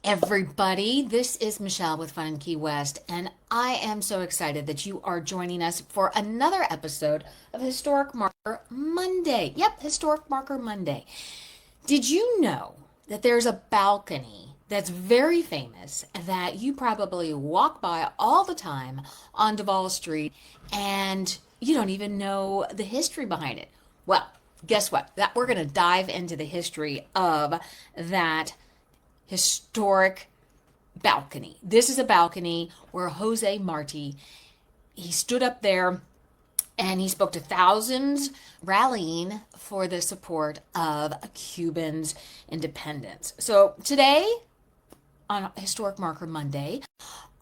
Everybody, this is Michelle with Fun in Key West, and I am so excited that you are joining us for another episode of Historic Marker Monday. Yep, Historic Marker Monday. Did you know that there's a balcony that's very famous that you probably walk by all the time on Duval Street and you don't even know the history behind it? Well, guess what? That we're going to dive into the history of that historic balcony. This is a balcony where Jose Marti, he stood up there and he spoke to thousands rallying for the support of Cubans' independence. So today on Historic Marker Monday,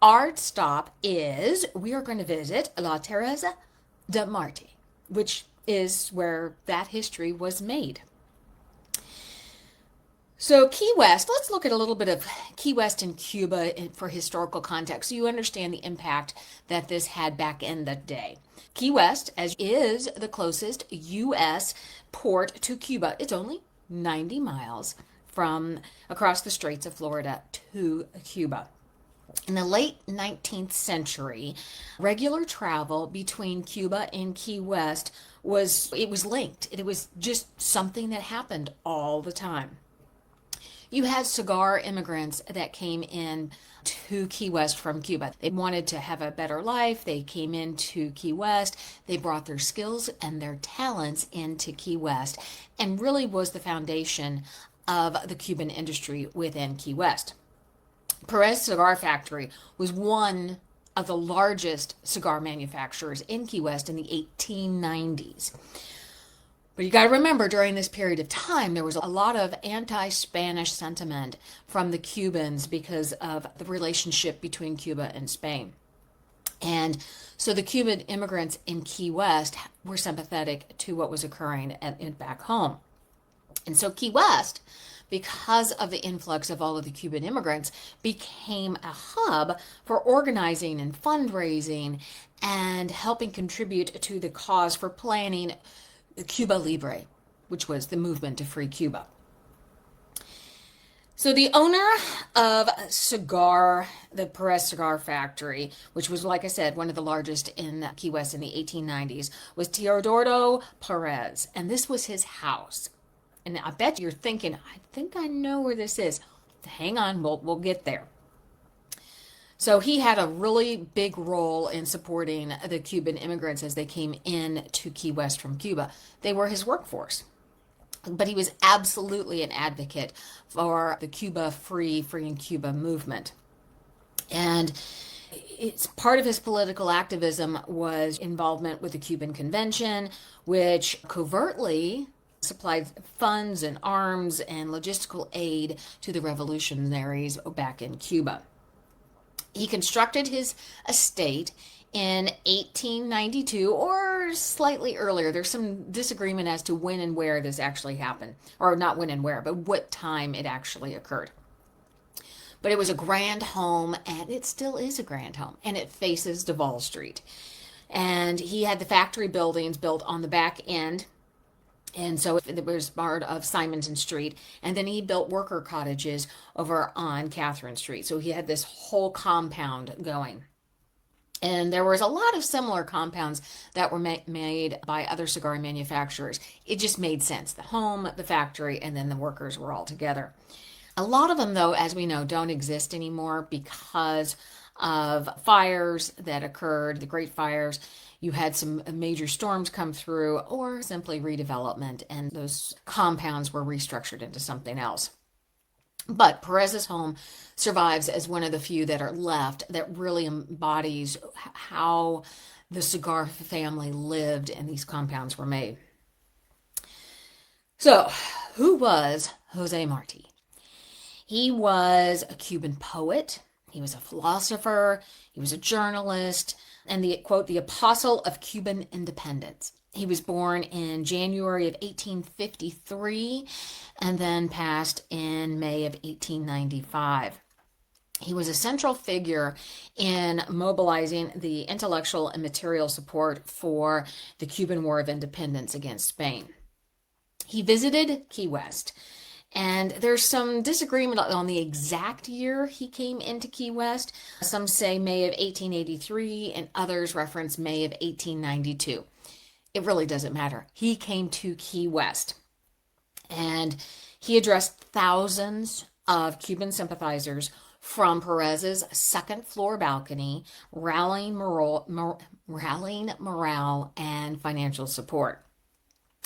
our stop is we are going to visit La Terraza de Marti, which is where that history was made. So Key West, let's look at a little bit of Key West and Cuba for historical context so you understand the impact that this had back in the day. Key West as is the closest U.S. port to Cuba. It's only 90 miles from across the Straits of Florida to Cuba. In the late 19th century, regular travel between Cuba and Key West was linked. It was just something that happened all the time. You had cigar immigrants that came in to Key West from Cuba. They wanted to have a better life. They came into Key West. They brought their skills and their talents into Key West and really was the foundation of the Cuban industry within Key West. Perez Cigar Factory was one of the largest cigar manufacturers in Key West in the 1890s. But you got to remember, during this period of time, there was a lot of anti-Spanish sentiment from the Cubans because of the relationship between Cuba and Spain. And so the Cuban immigrants in Key West were sympathetic to what was occurring back home. And so Key West, because of the influx of all of the Cuban immigrants, became a hub for organizing and fundraising and helping contribute to the cause for planning the Cuba Libre, which was the movement to free Cuba. So the owner of the Perez Cigar Factory, which was, like I said, one of the largest in Key West in the 1890s, was Teodoro Perez, and this was his house. And I bet you're thinking, I think I know where this is. Hang on, we'll get there. So he had a really big role in supporting the Cuban immigrants as they came in to Key West from Cuba. They were his workforce. But he was absolutely an advocate for the Cuba free in Cuba movement. And it's part of his political activism was involvement with the Cuban Convention, which covertly supplied funds and arms and logistical aid to the revolutionaries back in Cuba. He constructed his estate in 1892 or slightly earlier. There's some disagreement as to when and where this actually happened, or not when and where, but what time it actually occurred. But it was a grand home, and it still is a grand home, and it faces Duval Street. And he had the factory buildings built on the back end, and so it was part of Simonton Street. And then he built worker cottages over on Catherine Street. So he had this whole compound going. And there was a lot of similar compounds that were made by other cigar manufacturers. It just made sense. The home, the factory, and then the workers were all together. A lot of them, though, as we know, don't exist anymore because of fires that occurred, the Great Fires. You had some major storms come through, or simply redevelopment, and those compounds were restructured into something else. But Perez's home survives as one of the few that are left that really embodies how the cigar family lived and these compounds were made. So, who was Jose Marti? He was a Cuban poet. He was a philosopher. He was a journalist. And the apostle of Cuban independence. He was born in January of 1853 and then passed in May of 1895. He was a central figure in mobilizing the intellectual and material support for the Cuban War of Independence against Spain. He visited Key West And there's some disagreement on the exact year he came into Key West. Some say May of 1883, and others reference May of 1892. It really doesn't matter. He came to Key West, and he addressed thousands of Cuban sympathizers from Perez's second floor balcony, rallying morale and financial support.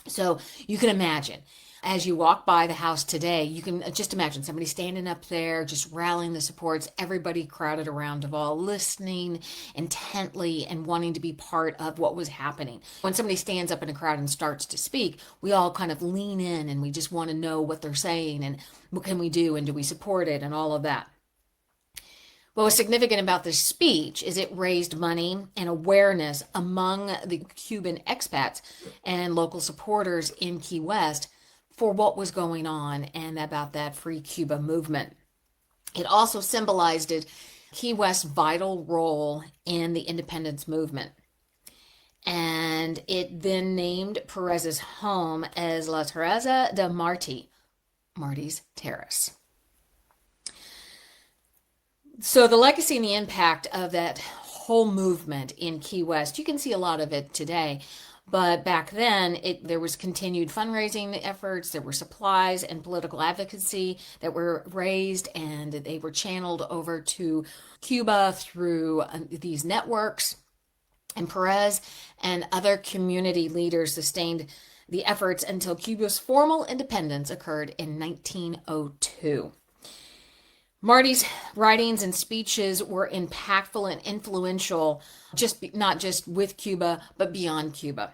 So you can imagine, as you walk by the house today, you can just imagine somebody standing up there, just rallying the supports, everybody crowded around Duval, listening intently and wanting to be part of what was happening. When somebody stands up in a crowd and starts to speak, we all kind of lean in and we just want to know what they're saying and what can we do and do we support it and all of that. What was significant about this speech is it raised money and awareness among the Cuban expats and local supporters in Key West for what was going on and about that Free Cuba movement. It also symbolized Key West's vital role in the independence movement. And it then named Perez's home as La Terraza de Marti, Marty's Terrace. So the legacy and the impact of that whole movement in Key West, you can see a lot of it today. But back then, there was continued fundraising efforts, there were supplies and political advocacy that were raised, and they were channeled over to Cuba through these networks. And Perez and other community leaders sustained the efforts until Cuba's formal independence occurred in 1902. Marty's writings and speeches were impactful and influential, not just with Cuba, but beyond Cuba.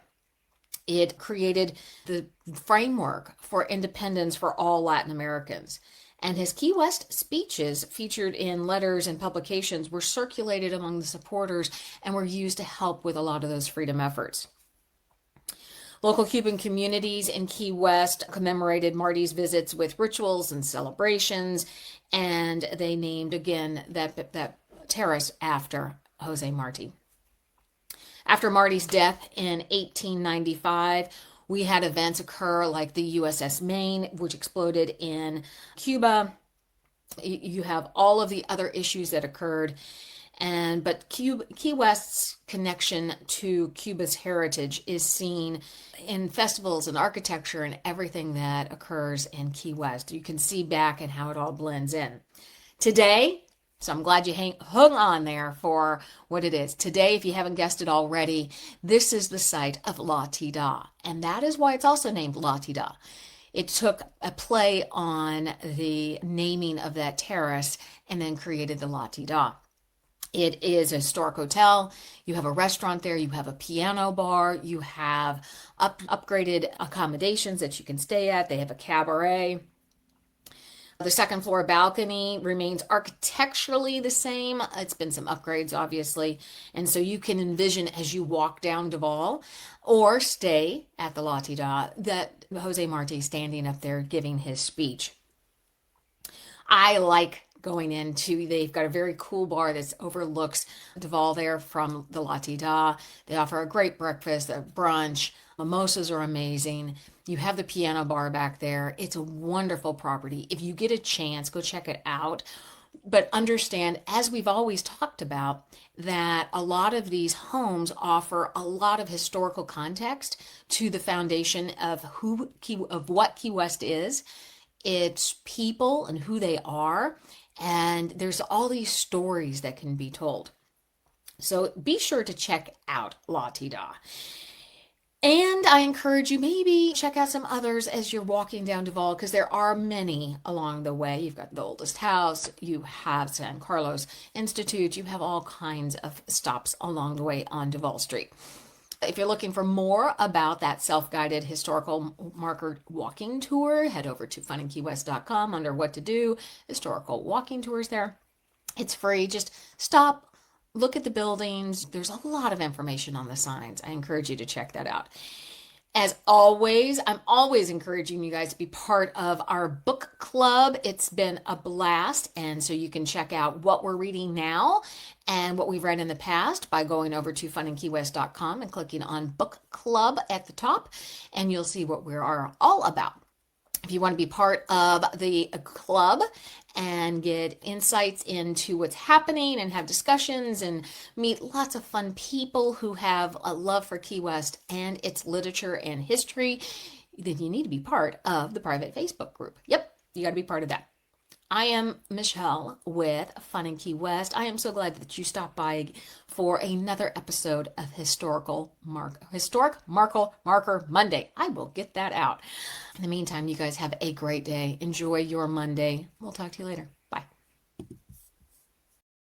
It created the framework for independence for all Latin Americans. And his Key West speeches, featured in letters and publications, were circulated among the supporters and were used to help with a lot of those freedom efforts. Local Cuban communities in Key West commemorated Marty's visits with rituals and celebrations, and they named again that terrace after Jose Marti. After Marty's death in 1895, we had events occur like the USS Maine, which exploded in Cuba. You have all of the other issues that occurred. But Key West's connection to Cuba's heritage is seen in festivals and architecture and everything that occurs in Key West. You can see back and how it all blends in. Today, so I'm glad you hung on there for what it is. Today, if you haven't guessed it already, this is the site of La Tida, and that is why it's also named La Tida. It took a play on the naming of that terrace and then created the La Tida. It is a historic hotel. You have a restaurant there. You have a piano bar. You have upgraded accommodations that you can stay at. They have a cabaret. The second floor balcony remains architecturally the same. It's been some upgrades, obviously. And so you can envision as you walk down Duval or stay at the La Tida that Jose Marti standing up there giving his speech. I like going into, they've got a very cool bar that overlooks Duval there from the La Tida. They offer a great breakfast, a brunch. Mimosas are amazing. You have the piano bar back there. It's a wonderful property. If you get a chance, go check it out. But understand, as we've always talked about, that a lot of these homes offer a lot of historical context to the foundation of what Key West is, its people and who they are. And there's all these stories that can be told. So be sure to check out La Tida. And I encourage you, maybe check out some others as you're walking down Duval, because there are many along the way. You've got the oldest house, you have San Carlos Institute, you have all kinds of stops along the way on Duval Street. If you're looking for more about that self-guided historical marker walking tour, head over to FunInKeyWest.com under what to do, historical walking tours there. It's free. Just stop, look at the buildings. There's a lot of information on the signs. I encourage you to check that out. As always, I'm always encouraging you guys to be part of our book club. It's been a blast. And so you can check out what we're reading now and what we've read in the past by going over to FunInKeyWest.com and clicking on book club at the top. And you'll see what we are all about. If you want to be part of the club and get insights into what's happening and have discussions and meet lots of fun people who have a love for Key West and its literature and history, then you need to be part of the private Facebook group. Yep, you got to be part of that. I am Michele with Fun in Key West. I am so glad that you stopped by for another episode of Historic Marker Monday. I will get that out. In the meantime, you guys have a great day. Enjoy your Monday. We'll talk to you later.